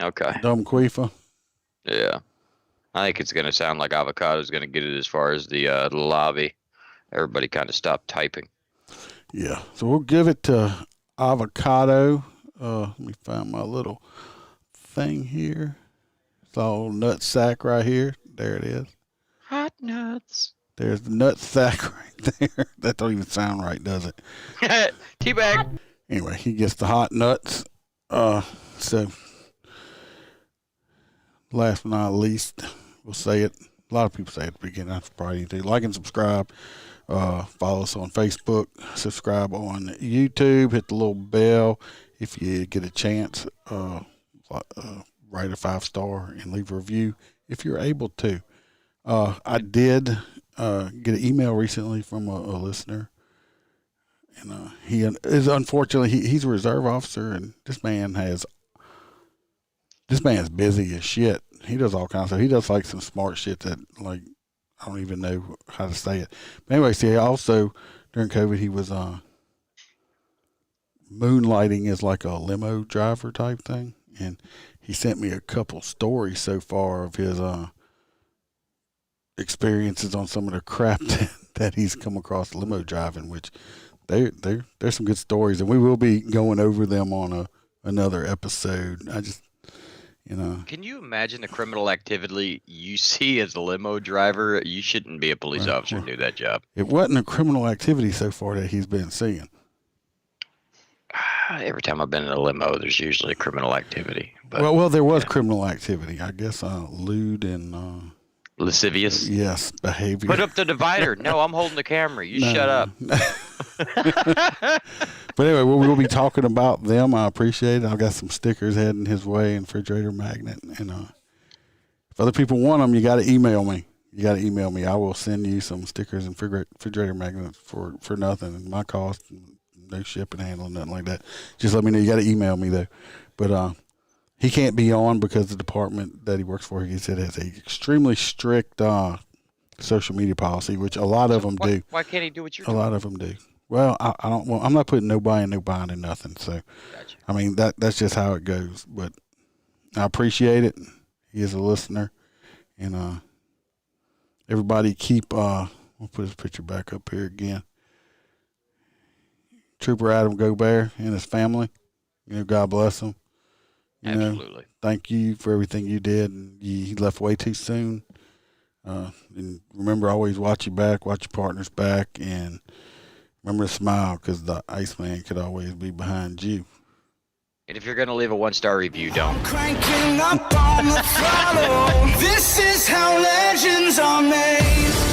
Okay. Dumb Queefa? Yeah. I think it's going to sound like Avocado's going to get it as far as the lobby. Everybody kind of stopped typing. Yeah. So we'll give it to Avocado. Let me find my little thing here. It's all nut sack right here. There it is. Hot nuts. There's the nut sack right there. That don't even sound right, does it? Teabag. Anyway, he gets the hot nuts. So last but not least, we'll say it. A lot of people say it at the beginning. I probably need to like and subscribe. Follow us on Facebook. Subscribe on YouTube. Hit the little bell if you get a chance. Write a 5-star and leave a review if you're able to. I did get an email recently from a listener, and he is unfortunately he's a reserve officer, and this man's busy as shit. He does all kinds of stuff. He does like some smart shit that like I don't even know how to say it. But anyway, see, also during COVID he was moonlighting as like a limo driver type thing, and he sent me a couple stories so far of his experiences on some of the crap that he's come across limo driving, which there's some good stories, and we will be going over them on another episode. I just, Can you imagine the criminal activity you see as a limo driver? You shouldn't be a police officer and do that job. It wasn't a criminal activity so far that he's been seeing. Every time I've been in a limo, there's usually criminal activity. But, well, there was criminal activity. I guess lewd and lascivious. Yes, behavior. Put up the divider. No, I'm holding the camera. You shut up. But anyway, we'll be talking about them. I appreciate it. I've got some stickers heading his way and refrigerator magnet. And if other people want them, you got to email me. I will send you some stickers and refrigerator magnets for nothing. My cost, no shipping, handling, nothing like that. Just let me know. You got to email me though. But he can't be on because the department that he works for, he said, has an extremely strict social media policy, which a lot of them do. Why can't he do what you're doing? A lot of them do. Well, I don't. Well, I'm not putting nobody in no bind and nothing. So, gotcha. I mean that's just how it goes. But I appreciate it. He is a listener, and everybody keep. We'll put his picture back up here again. Trooper Adam Gaubert and his family. God bless him. Absolutely. Thank you for everything you did. And he left way too soon. And remember, always watch your back, watch your partner's back, and remember to smile because the Iceman could always be behind you. And if you're going to leave a 1-star review, don't. Cranking up on the throttle. This is how legends are made.